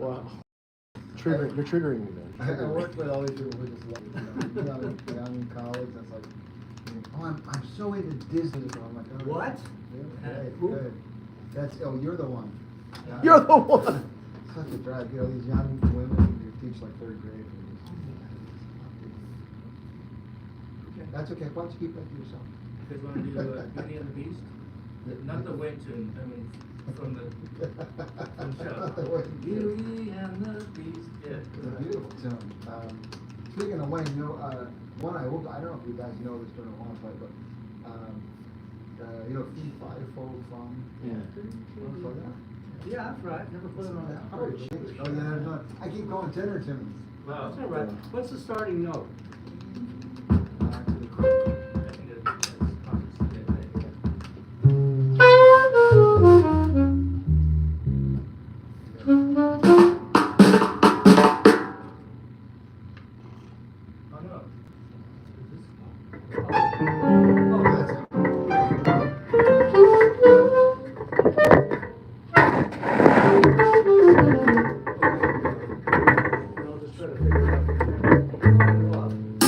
Wow. You're triggering me, man. I work with all these people who just love, young college, that's like, oh, I'm so into Disney, so I'm like, oh. What? Yeah, great, Who? good. That's, oh, you're the one. You're the one. Such a drag, these young women who teach like third grade. and just- Okay. That's okay, why don't you keep that to yourself? You guys wanna do Beauty and the Beast? Not the web tune, I mean, from the show. Not the Wayne tune. Beauty and the Beast, yeah. It's a beautiful tune. Speaking of Wayne, one I don't know if you guys know this during the launch, but, Fee Fi Fo Fum. Yeah. Yeah, that's right, never put it on that. Oh, yeah, no, I keep calling tenor tunes. Wow. That's all right. What's the starting note? To the I think that's conscious, yeah. Oh, no. Oh, that's it. I'll just try to figure it out.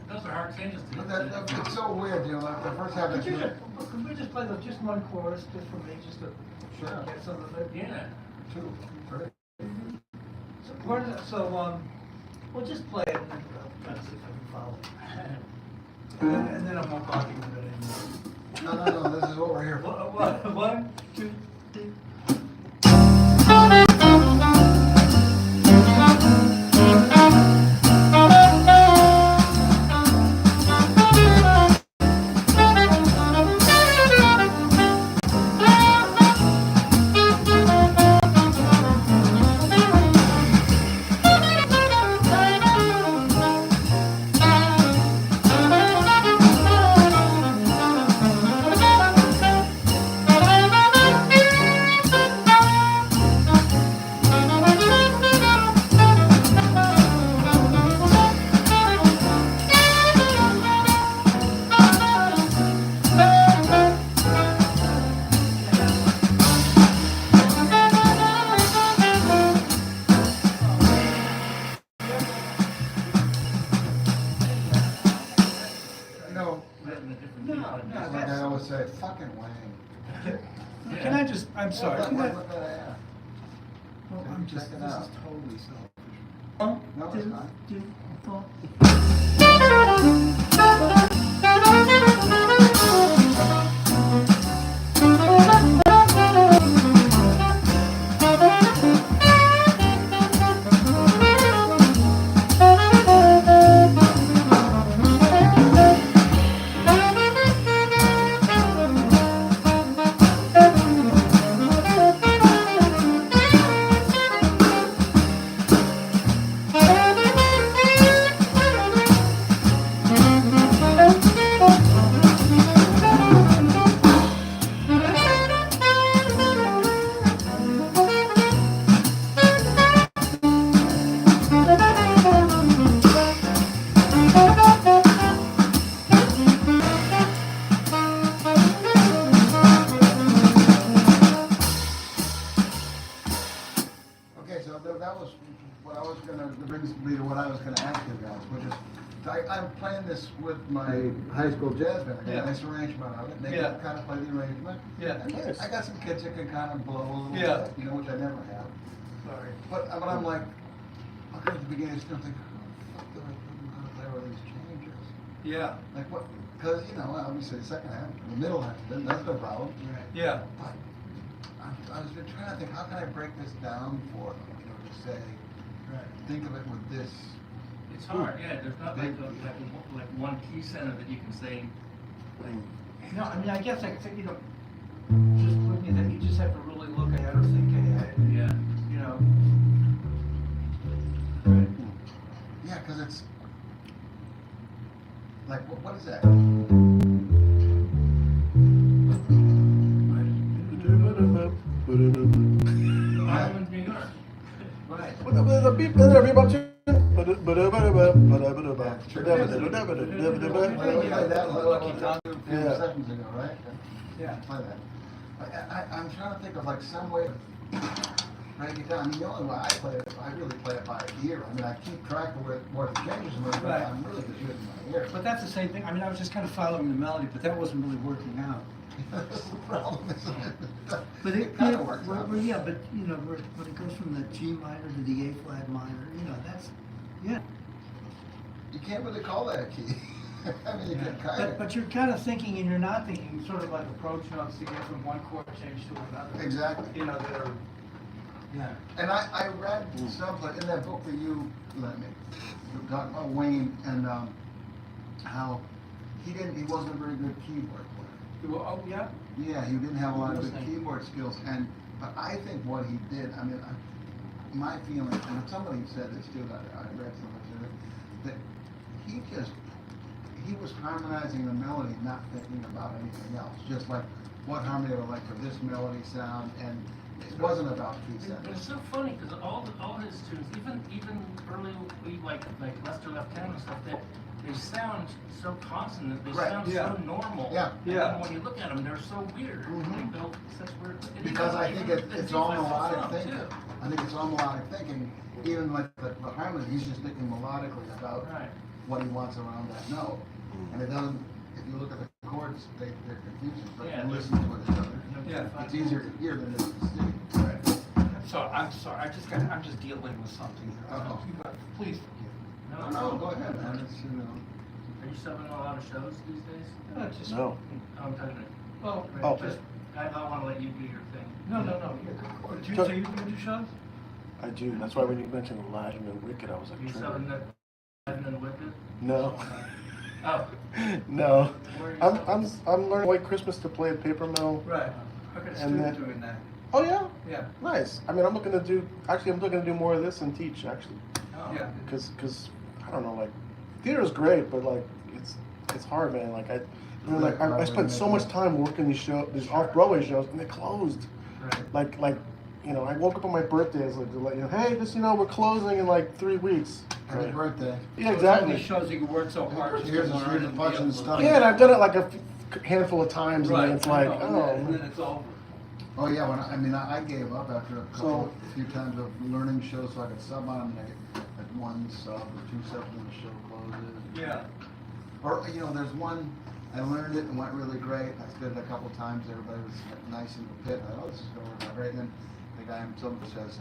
Those are hard changes to. But it's so weird, you know, like the first half of Could you the. could we just play just one chorus, just for me, just to Sure. get some of it? Yeah. 2, 3. So, we'll just play it and then try to see if I can follow. And then I won't talk about it anymore. No, this is what we're here for. One, two, three. Like I always say, fucking Wayne. Can I just, I'm sorry. Look can I- what that ass. Well, I'm just, Check it this out. is totally selfish. One, No, it's two, not. 3, 4. Okay, so that was what I was gonna, that brings me to what I was gonna ask you guys, which is, I'm playing this with my high school jazz band. I got Yeah. a nice arrangement of it, and they Yeah. can kind of play the arrangement. Yeah. And Nice. I got some kids that can kind of blow a little Yeah. bit, you know, which I never have. Sorry. But I'm like, okay, at the beginning, I still think, how the fuck do I know how to play all these changes? Yeah, Like what, because, you know, obviously the second half, the middle half, then that's no problem. yeah. But I was been trying to think, how can I break this down for them, you know, to say, think of it with this. It's hard, yeah, there's not like one key center that you can say, like, No, I mean, I guess I think, you know, just looking at that, you just have to really look ahead or think ahead, Yeah. you know. Yeah, cause it's, like, what is that? Harlem, New York. Right. We played that a few Yeah. seconds ago, right? Yeah. Play that. I'm trying to think of like some way to break it down. I mean, the only way I play it, I really play it by ear. I mean, I keep track of where the changes are, but Right. I'm really just using my ear. But that's the same thing, I mean, I was just kind of following the melody, but that wasn't really working out. That's the problem, isn't it? But It kind of works out. yeah, but, you know, when it goes from the G minor to the A flat minor, you know, that's, yeah. You can't really call that a key. I mean, you can kind But, of. but you're kind of thinking and you're not thinking, sort of like approach notes to get from one chord change to another. Exactly. You know, that are, yeah. And I read someplace in that book that you lent me, talking about Wayne and how he wasn't a very good keyboard player. Well, oh, yeah? Yeah, he didn't have a lot of good Interesting. keyboard skills, but I think what he did, I mean, my feeling, and somebody said this too, I read something, that he was harmonizing the melody, not thinking about anything else, just like what harmony I would like for this melody sound, and it wasn't about key But it's sound. so funny because all his tunes, even early like Lester Lieutenant and stuff, they sound so consonant. They Right, sound yeah. so normal. Yeah. And Yeah. then when you look at them, they're so weird. Mhm. They built such weird. Because I think it's all D-flat melodic sound, thinking. too. I think it's all melodic thinking, even like the harmony, he's just thinking melodically about Right. what he wants around that note. And it doesn't, if you look at the chords, they're confusing, but Yeah. you listen to it, Yeah. it's easier to hear than it is to see. Right. So, I'm sorry, I'm just dealing with something here. Uh-oh. Please forgive No, No, go ahead, man, it's, you know. Are you subbing a lot of shows these days? me. Just, No. I'm talking. Well, Oh. just, I don't want to let you do your thing. no, so you can do shows? I do. That's why when you mentioned Aladdin and Wicked, I was like, You subbing triggered. that Legend and Wicked? No. Oh. No. Where are you I'm learning White Christmas to play at Paper Mill. Right. I got a And student then- doing that. Oh yeah? Yeah. Nice. I mean, I'm looking to do more of this and teach actually. Oh. Yeah. Cause I don't know, like, theater's great, but like, it's hard, man. Like I spent so much time working these off-Broadway shows and they closed. Right. Like, you know, I woke up on my birthday, it's like, you know, hey, just, you know, we're closing in like 3 weeks. Happy birthday. Yeah, So exactly. It shows that you work so hard. just to Here's a learn and be punch in able the to- stomach. Yeah, and I've done it like a handful of times, and Right. then it's like, And then oh. it's over. Oh, yeah, I gave up after So- a few times of learning shows so I could sub on them, and I get like one sub or two subs when the show closes. Yeah. Or, you know, there's one, I learned it and went really great. I did it a couple times, everybody was nice in the pit. I thought, oh, this is going to work out great. And then the guy in some says,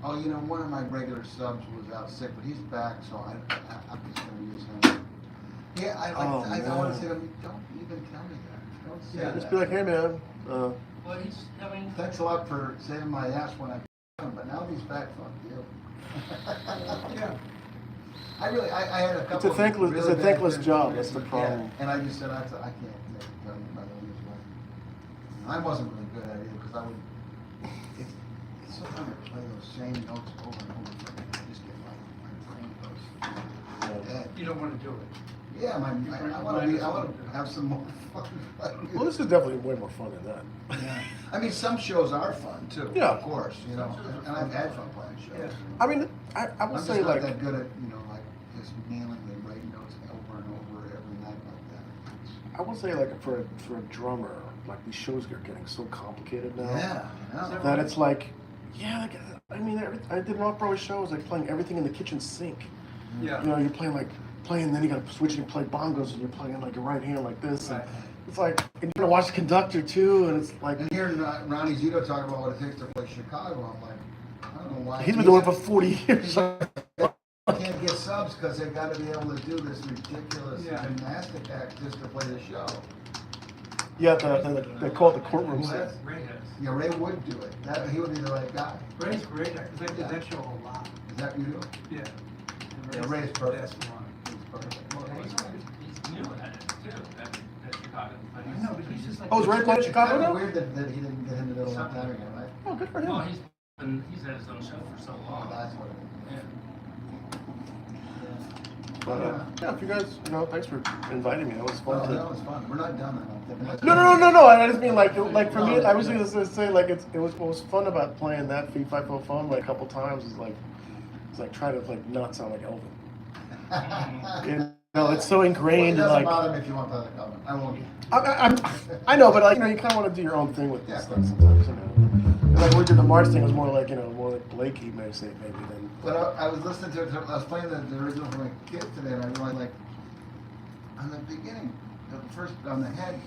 oh, you know, one of my regular subs was out sick, but he's back, so I'm just going to use him. Yeah, I want man. to say to him, don't even tell me that. Don't say Yeah, that. Just be like, hey man, Well, he's, I mean, Thanks a lot for saving my ass when I him, but now he's back, fuck you. Yeah. I had a couple. it's a thankless, of really bad thankless things. job. That's the Yeah, problem. and I just said, I can't take it, tell you about it this way. I wasn't really good at it either, because I would, it's so hard to play those same notes over and over again. I just get my brain goes dead. You don't want to do it. Yeah, I want to have some more fun. Well, this is definitely way more fun than that. Yeah. I mean, some shows are fun too. Yeah. Of course, you know, and I've had fun playing shows. Yeah. I mean, I I'm would just say not like, that good at, you know, like just nailing the right notes over and over every night like that. I would say like for a drummer, like these shows are getting so complicated now. Yeah. That it's like, yeah, like, I mean, I did an off-Broadway shows like playing everything in the kitchen sink. Yeah. You know, you're playing, then you gotta switch and play bongos, and you're playing like your right hand like this. And Right. it's like, and you gotta watch the conductor too, and it's like, And hearing Ronnie Zito talk about what it takes to play Chicago, I'm like, I don't know why. he's been doing it for 40 years. Can't get subs because they got to be able to do this ridiculous Yeah. gymnastic act just to play the show. Yeah, they call it the courtroom Ray set. has. Yeah, Ray would do it. He would be the right guy. Ray's great, because I did that show a lot. Is that you do? Yeah. Yeah, Ray's perfect. That's one. He's perfect. he's new at it too, at Chicago. But I know, but he's just like. Oh, he's right playing in Chicago Kind now? of weird that he didn't get into the middle of that again, right? Oh, good for Well, him. he's had his own show for so Oh, long. that's what it Yeah. But, yeah, if you guys, thanks for inviting me. That was is. fun Well, to. that was fun. We're not done, I don't think. No. I just mean like for me, I was gonna say like it was what was fun about playing that Fee Fi Fo Fum like a couple times is like it's like trying to like not sound like Elvin. You know, it's so Well, it ingrained. doesn't Like bother me if you want to comment. I won't. I know, but like you kind of want to do your own thing with this stuff sometimes. And, like we did the March thing, it was more like more like Blakey may say maybe than. But I was listening to it. I was playing the original for my kid today, and I realized like on the beginning, the first on the head,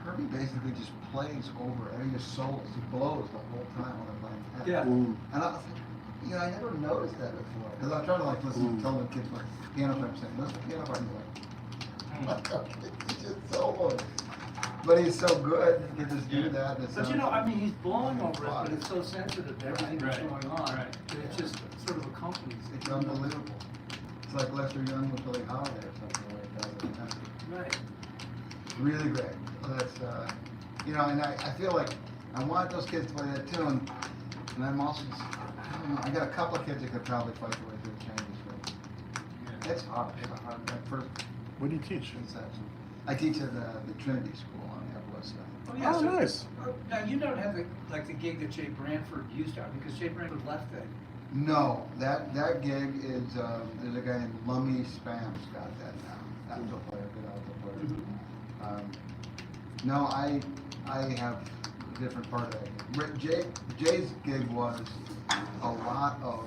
Herbie basically just plays over. I mean, he just solos. He blows the whole time when I'm playing head. Yeah. Mm. And I was like, I never noticed that before. Because I'm trying to like listen to tell the kids like piano player saying, listen to piano player. And they're like, he's just soloing. But he's so good. He can just do that. And it But sounds- he's blowing over it, but it's so sensitive to everything that's Right. going on. Right. That it just sort of accompanies it. It's unbelievable. It's like Lester Young with Billie Holiday or something like that. Right. Really great. So that's, and I feel like I want those kids to play that tune, and I'm also, I don't know, I got a couple of kids that could probably fight their way through the changes, but it's hard. It's a hard, that first What do you teach? conception. I teach at the Trinity School on the West Side. Oh, yeah, Oh, so- nice. Now, you don't have the gig that Jay Branford used to have, because Jay Branford left that. No, that gig is, there's a guy named Lummy Spam's got that now. Alto player, good alto player. No, I have a different part of it. Jay's gig was a lot of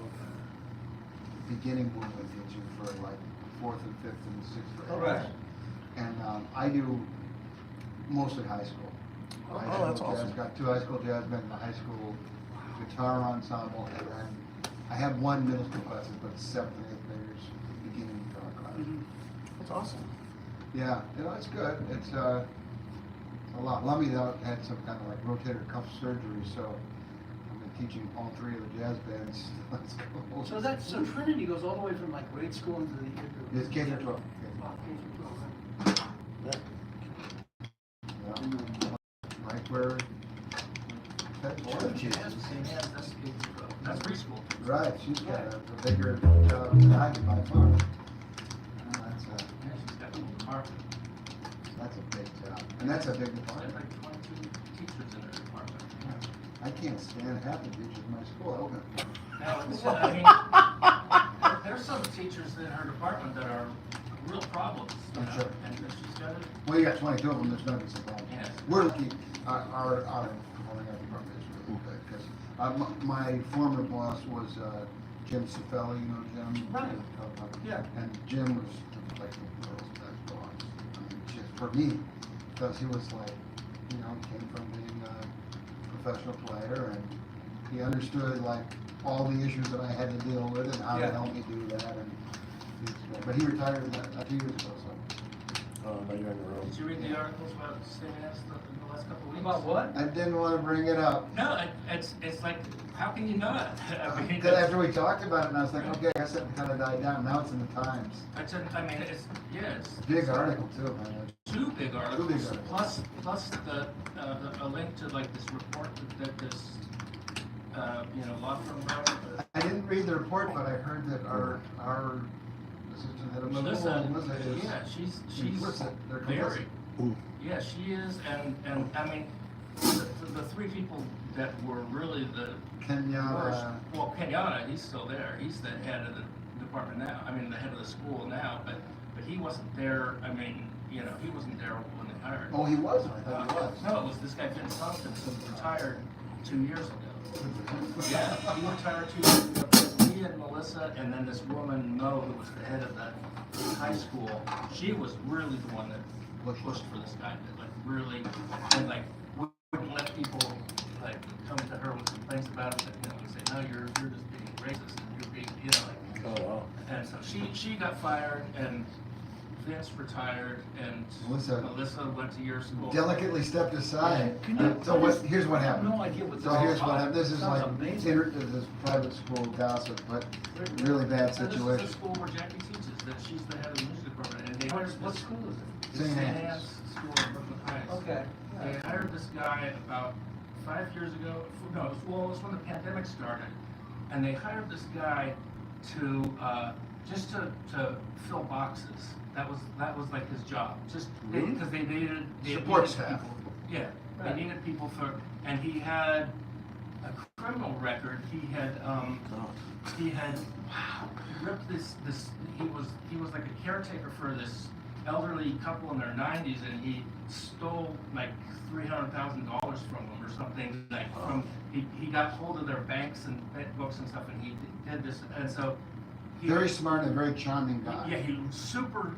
beginning movement teaching for like 4th and 5th and 6th graders. Right. And I do mostly high school. Oh, High school that's jazz. awesome. Got 2 high school jazz bands, a high school guitar ensemble, and then I have 1 middle school class, but it's 7th and 8th graders beginning guitar class. That's awesome. Yeah, it's good. It's a lot. Lummy had some kind of like rotator cuff surgery, so I've been teaching all 3 of the jazz bands. Let's go. So Trinity goes all the way from like grade school into the. It's K through 12. Oh, K through 12, right. Yeah. Yeah. Right where. That's preschool. Right, she's got a bigger job than I do by far. Yeah, she's got a little department. That's a big job, and that's a big There's department. like 22 teachers in her department. I can't stand half the teachers in my school. I open it. Now, there's some teachers in her department that are real problems, I'm sure. and she's got it. Well, you got 22 of them, there's gonna be some problems. Yes. We're lucky, our performing arts department is really good, because my former boss was Jim Cifelli, you know Jim? Right. Yeah. And Jim was like the girl's best boss. I mean, just for me, because he was like, he came from being a professional player, and he understood like all the issues that I had to deal with and how to Yeah. help me do that. And but he retired a few years ago, so. Now you're on your own. Did you read the articles about CMS in the last couple of weeks? About what? I didn't want to bring it up. No, it's like, how can you not? I mean, Because after we talked about it, and I was like, okay, I guess it kind of died down. Now it's in the Times. it's Big article too, man. 2 big articles, Two big articles. plus a link to like this report that this, law firm wrote. I didn't read the report, but I heard that our assistant head of Melissa, Melissa is. yeah, she's complicit. They're very, Ooh. yeah, she is, and I mean, the 3 people that were really the worst, Kenyatta. well, Kenyatta, he's still there, he's the head of the department now, I mean, the head of the school now, but he wasn't there, I mean, he wasn't there when they hired him. Oh, he was. I thought he was. No, it was this guy Vince Thompson, who retired 2 years ago. Yeah, he retired 2 years ago. He and Melissa, and then this woman, Mo, who was the head of that high school, she was really the one that pushed for this guy, that like really, and like wouldn't let people like come to her with complaints about it, and say, no, you're just being racist, and you're being, like, Oh, wow. and so she got fired, and Vince retired, and Melissa went to your school. Delicately stepped aside. Can you- So here's what I have happened. no idea what this So is here's all what about. happened. This is Sounds like amazing. this private school gossip, but really bad And situation. this is the school where Jackie teaches, that she's the head of the music department, and they. What school is it? It's St. St. Anne's. Anne's School in Brooklyn Heights. Okay. They hired this guy about 5 years ago. No, it was when the pandemic started, and they hired this guy to just to fill boxes. That was like his job. Just Really? because they needed Support needed staff. people. Yeah, Right. they needed people for, and he had a criminal record. He had ripped this. He was like a caretaker for this elderly couple in their 90s, and he stole like $300,000 from them or something. Like he got hold of their banks and books and stuff, and he did this. And so Very smart and very charming guy. yeah, he was super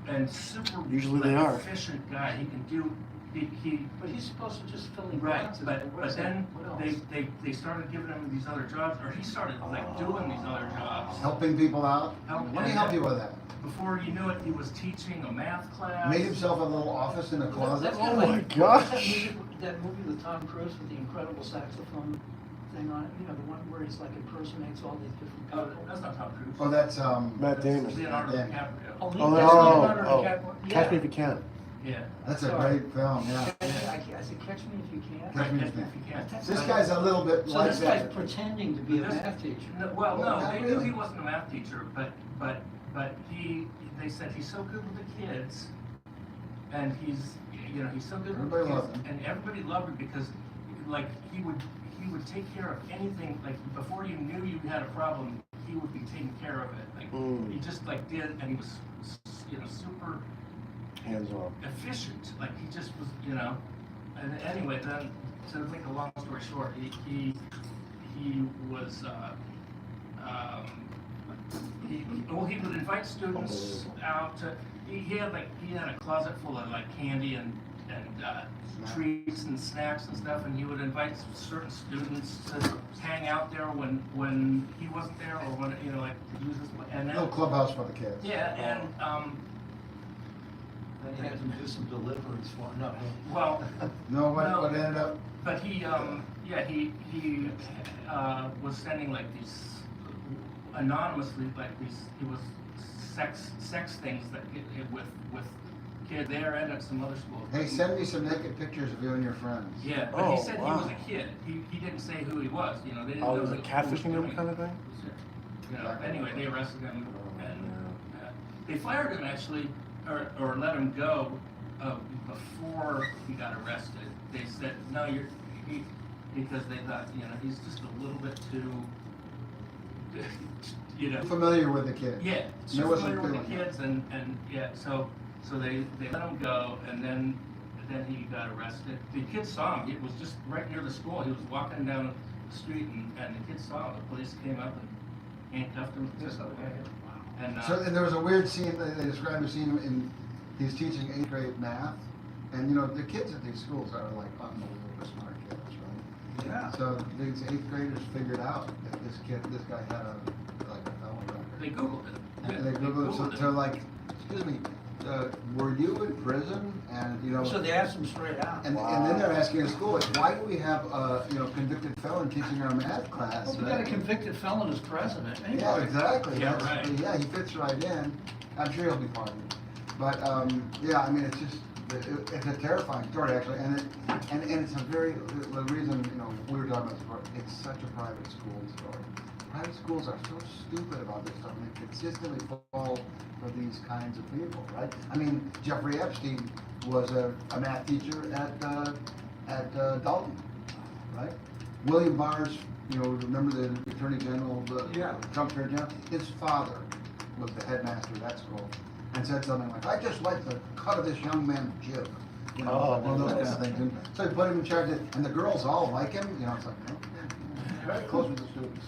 Usually like, they are. efficient guy. He can do he But he's supposed to just fill in right, boxes. but What is then it? What else? they started giving him these other jobs, or he started like doing these other jobs. Helping people out. Let me help you with that. Before you knew it, he was teaching a math class. Made himself a little office in a closet. That's Oh kinda my like- gosh. That movie with Tom Cruise with the incredible saxophone thing on it, you know, the one where he's like impersonates all these different Oh, people. that's not Tom Cruise. Oh, that's Matt Damon. Leonardo Yeah. DiCaprio. Oh, Oh, that's Leonardo oh, DiCaprio. Catch Me Yeah. If You Can. Yeah. that's a Sorry. great film. Yeah. I said, catch me if you can. Catch Me Right, If You if you can. This guy's a little bit So like this guy's that. pretending to be a This- math teacher. No, Well, no, not they knew really. he wasn't a math teacher, but they said he's so good with the kids, and he's so good with Everybody the loved kids, him. and everybody loved him because like he would take care of anything. Like before you knew you had a problem, he would be taking care of it. Like Mm. he just like did, and he was super Hands off. efficient. Like he just was, And anyway, then to make a long story short, he was he would invite students out to. He had a closet full of like candy and treats and snacks and stuff, and he would invite certain students to hang out there when he wasn't there, or when like use his and then, Little clubhouse for the kids. yeah, and Then he had to do some deliveries for him. No. well. No, what No. ended up? But he was sending like these anonymously, like he was sex things that with kids there and at some other schools. Hey, send me some naked pictures of you and your friends. Yeah, but Oh, he said wow. he was a kid. He didn't say who he was. They didn't Oh, know was who it he catfishing was him doing. kind of thing? Anyway, they arrested him, and they fired him actually, or let him go before he got arrested. They said, no, because they thought, he's just a little bit too, Familiar with the kids. yeah, There so wasn't familiar with the feeling. kids, and yeah, so they let him go, and then he got arrested. The kids saw him. It was just right near the school. He was walking down the street, and the kids saw him. The police came up and handcuffed him. Just okay. And So and there was a weird scene, they described a scene in, he's teaching 8th grade math, and the kids at these schools are like unbelievably smart kids, right? Yeah. So these 8th graders figured out that this guy had a felony record. they Googled it. And they Googled it, so like, excuse me, were you in prison? And, So they asked him straight out. and then they're asking the school, like, why do we have a, convicted felon teaching our math class? Well, we got a convicted felon as president. Yeah, exactly. Yeah, That's- right. Yeah, he fits right in. I'm sure he'll be pardoned. But, yeah, I mean, it's just, it's a terrifying story, actually, and it's a very, the reason, we were talking about this before, it's such a private school story. Private schools are so stupid about this stuff, and they consistently fall for these kinds of people, right? I mean, Jeffrey Epstein was a math teacher at Dalton, right? William Barr's, remember the Attorney General, Yeah. Trump Attorney General? His father was the headmaster of that school, and said something like, "I just like the cut of this young man's jib." Oh, One of those kind nice. of things. And so he put him in charge, and the girls all like him, it's like, very close with the students,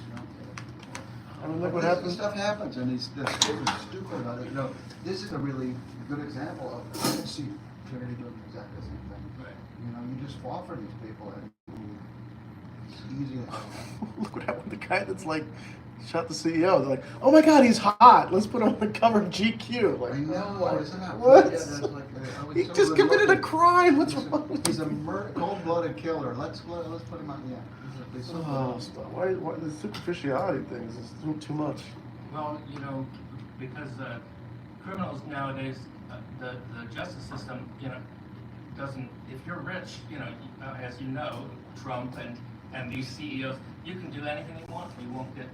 I mean, look what This happens. stuff happens, and the kids are stupid about it. This is a really good example of, I can see Trinity doing exactly the same thing. Right. You just fall for these people, and it's easy to Look what happened. The guy that's like shot the CEO. They're like, oh my God, he's hot. Let's put him on the cover of GQ. Like, I know, isn't that what? weird? Yeah, that's like, I was He so just committed a overlooking. crime. What's wrong with He's a you? cold-blooded killer. Let's put him on. Yeah. He's so Oh, stop. Why the superficiality thing is just too much. Well, because criminals nowadays, the justice system, doesn't, if you're rich, you know, as you know, Trump and these CEOs, you can do anything you want, you won't get,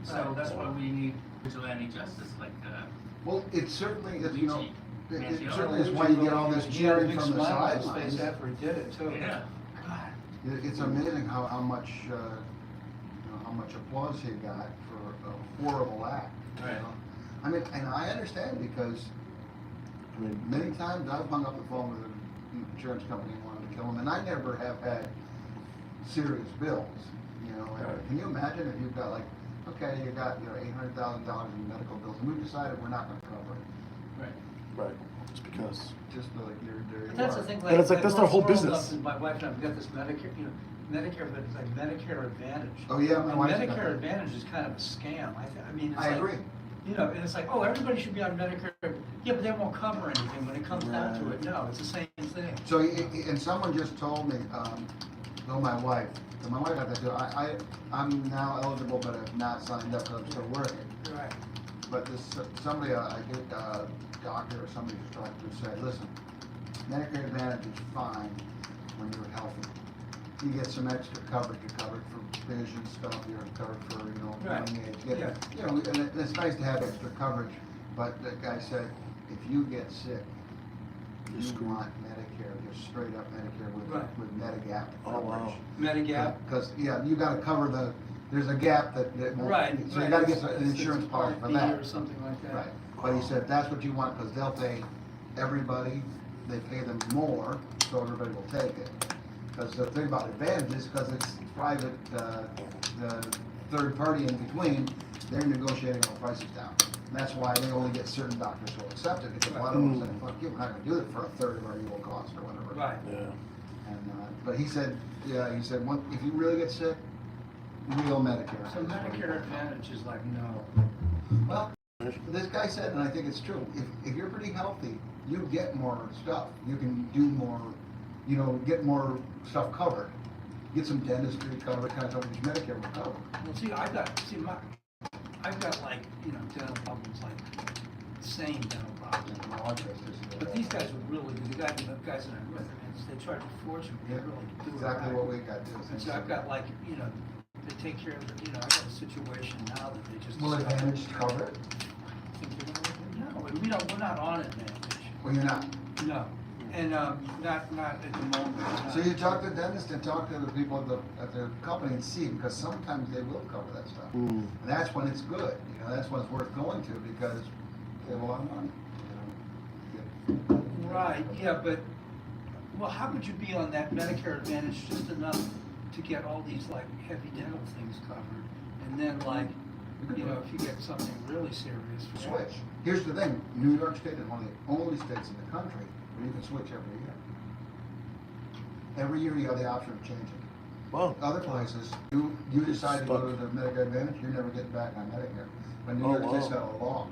so that's why we need vigilante justice, like, Well, it certainly is, you know, Luigi it Mangione. certainly is why you get all this He had a cheering big from the smile on his sidelines. face after he did it too. Yeah. God. It's amazing how much, you know, how much applause he got for a horrible act. you Right. know? I mean, and I understand because I mean, many times I've hung up the phone with an insurance company and wanted to kill him, and I never have had serious bills, you know. And Right. can you imagine if you've got like, okay, you got, you know, $800,000 in medical bills, and we've decided we're not gonna cover it, Right. right, just because. just like you're, there you But that's are. the thing, And it's like, that's their whole World business. Cup, My wife and I've got this Medicare, you know, Medicare, but it's like Medicare Advantage. Oh, yeah, my And wife's got Medicare it. Advantage is kind of a scam. I mean, it's I like, agree. you know, and it's like, oh, everybody should be on Medicare. Yeah, but they won't cover anything when it comes down to it. No, it's the same thing. So, and someone just told me, no, my wife, so my wife had that too, I'm now eligible, but have not signed up because I'm still working. Right. But this, somebody, I get a doctor or somebody who's talked to said, listen, Medicare Advantage is fine when you're healthy. You get some extra coverage, you're covered for vision stuff, you're covered for, you know, Right. hearing aids. You Yeah. know, and it's nice to have extra coverage, but the guy said, if you get sick, You're you screwed. want Medicare, just straight up Medicare Right. with Medigap Oh, wow. coverage. Medigap. Because, yeah, you gotta cover there's a gap that won't. Right. So you right. gotta get It's- an it's insurance policy Part for B that. or something like that. Right, but he said that's what you want, because they'll pay everybody, they pay them more, so everybody will take it. Because the thing about Advantage is, because it's private, the third party in between, they're negotiating all prices down. And that's why they only get certain doctors who will accept it, because a lot of them say, fuck you, we're not gonna do it for a third of our usual cost or whatever. Right. Yeah. And, but he said, yeah, he said, if you really get sick, real Medicare. So Medicare Advantage is like, no. Well, this guy said, and I think it's true, if you're pretty healthy, you get more stuff. You can do more, you know, get more stuff covered. Get some dentistry covered, kind of stuff, which Medicare will cover. Well, see, I've got like, you know, dental problems, like same dental problems. And all that stuff is- But these guys are really, the guys that I'm with, they charge a fortune, they Yeah, really do it exactly right. what we got to do. And so I've got like, you know, they take care of, you know, I've got a situation now that they just. Will Advantage cover it? No, we're not on Advantage, Well, you're not. no, and, not at the moment. So you talk to the dentist and talk to the people at the company and see, because sometimes they will cover that stuff. Mm. And that's when it's good, you know, that's when it's worth going to, because they have a lot of money. you know. Right, yeah, but, well, how could you be on that Medicare Advantage just enough to get all these like heavy dental things covered? And then like, you know, if you get something really serious. Switch. Here's the thing, New York State is one of the only states in the country where you can switch every year. Every year you have the option of changing. Wow. Other places, you decide to go to the Medicare Advantage, you're never getting back on Medicare. But New Oh, York State's wow. got a law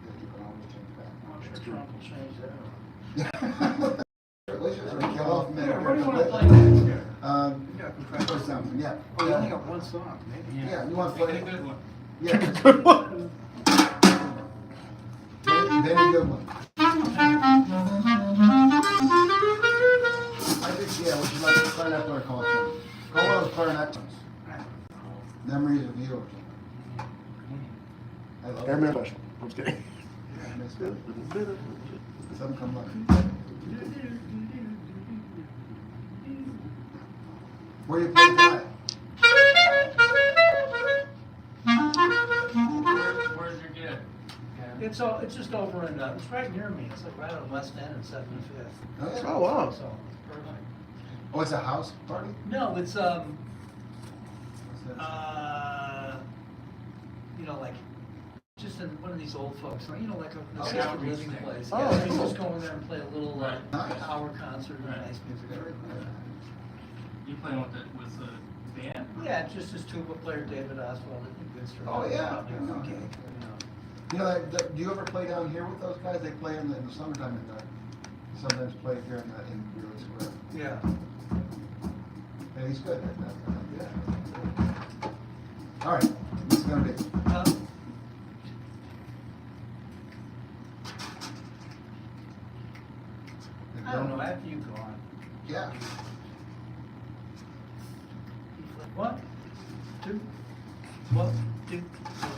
that you can always change back. I'm sure Trump will change that. At least you're gonna kill off Yeah, what do you wanna Medicare. play next here? Um, We got some or questions. something, yeah. Oh, you only got one song, maybe. Yeah, you want to play? Make it a good one. Yeah. Good one. Very good one. I think, yeah, we should like clarinet or concert. Go on clarinet tones. Memories of you or something. I love Airman it. special. I'm just kidding. Yeah, I miss it. Some come up. Where you playing tonight? Where's your gig? It's just over in, it's right near me, it's like right on West End and 75th. Oh, yeah. Oh, wow. So, perfect. Oh, it's a house party? No, it's, What's that? you know, like, just in one of these old folks, you know, like an Oh, assisted yeah. living place. Oh, Yeah, you cool. just go in there and play a little, Nice. hour concert and Right. nice music. You playing with the band? Yeah, just as tuba player David Oswald, I think good story. Oh, yeah. Okay, you know. You know, do you ever play down here with those guys? They play in the summertime sometimes play here in Greeley Square. Yeah. Yeah, he's good at that. Yeah. All right, this is gonna be. I don't know, You gone. Yeah. 1, 2, 1, 2, 3.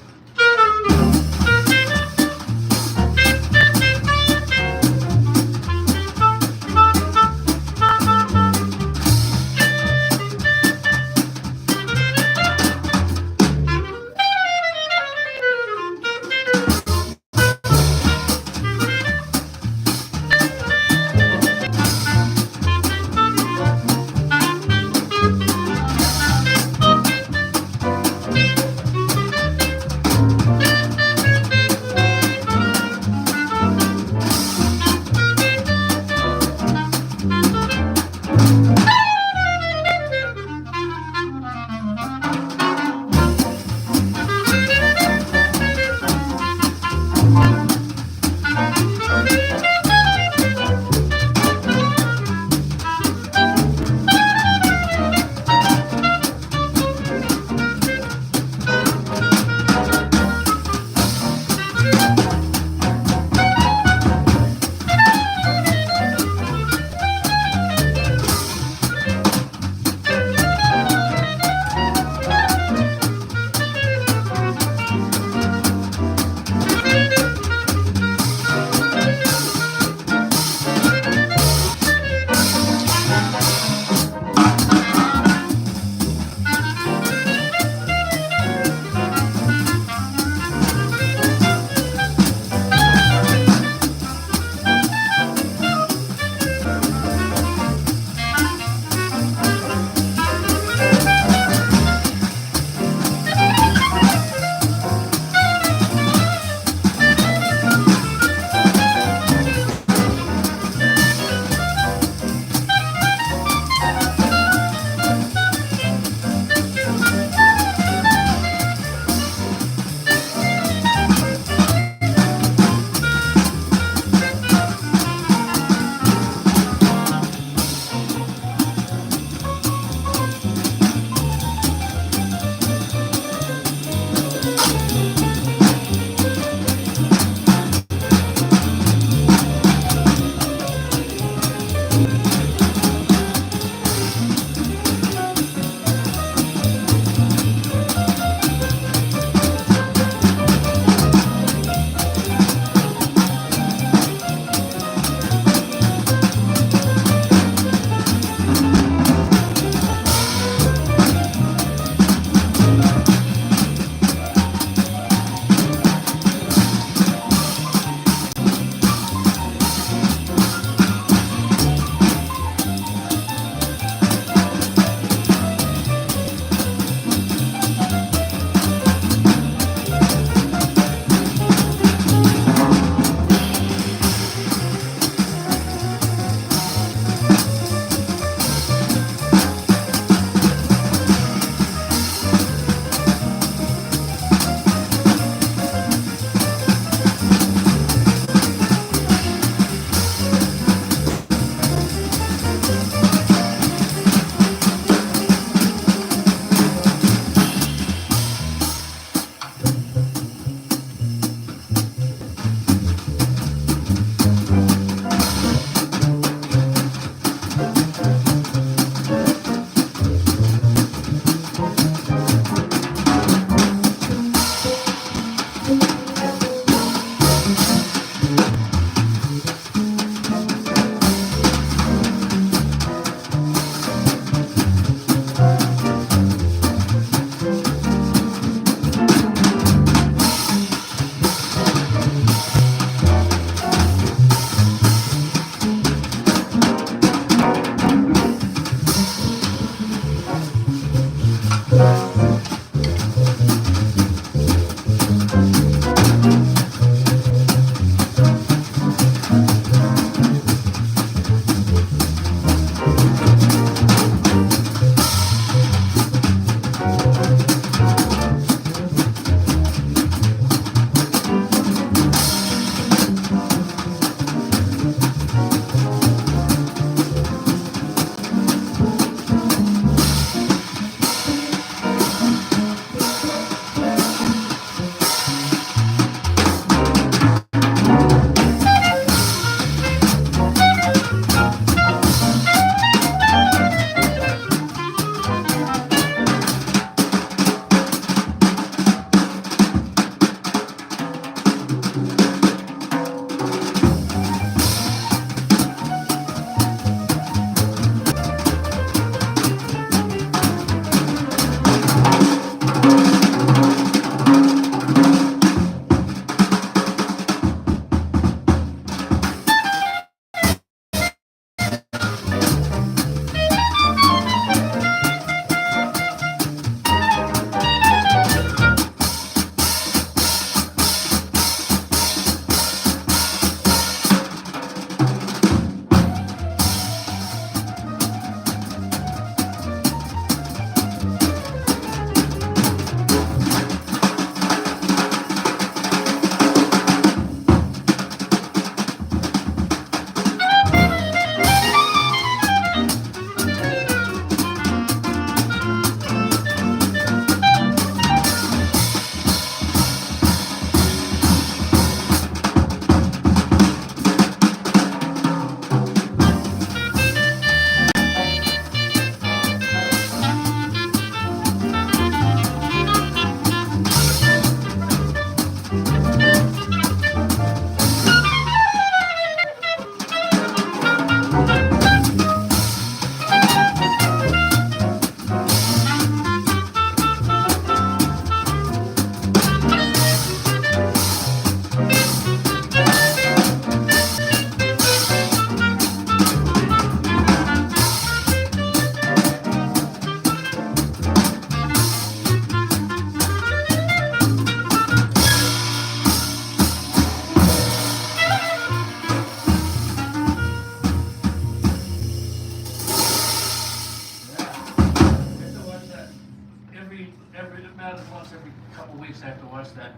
once every couple weeks I have to watch that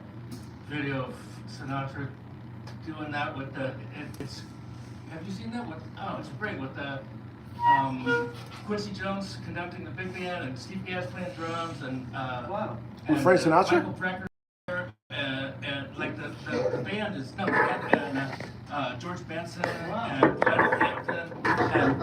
video of Sinatra doing that with the, it's, have you seen that? It's great with the, Quincy Jones conducting the big band and Steve Gadd playing drums and, Wow. With Frank Sinatra? Michael Brecker, and like the band is, no, and, George Benson Wow. and Leonard Hampton and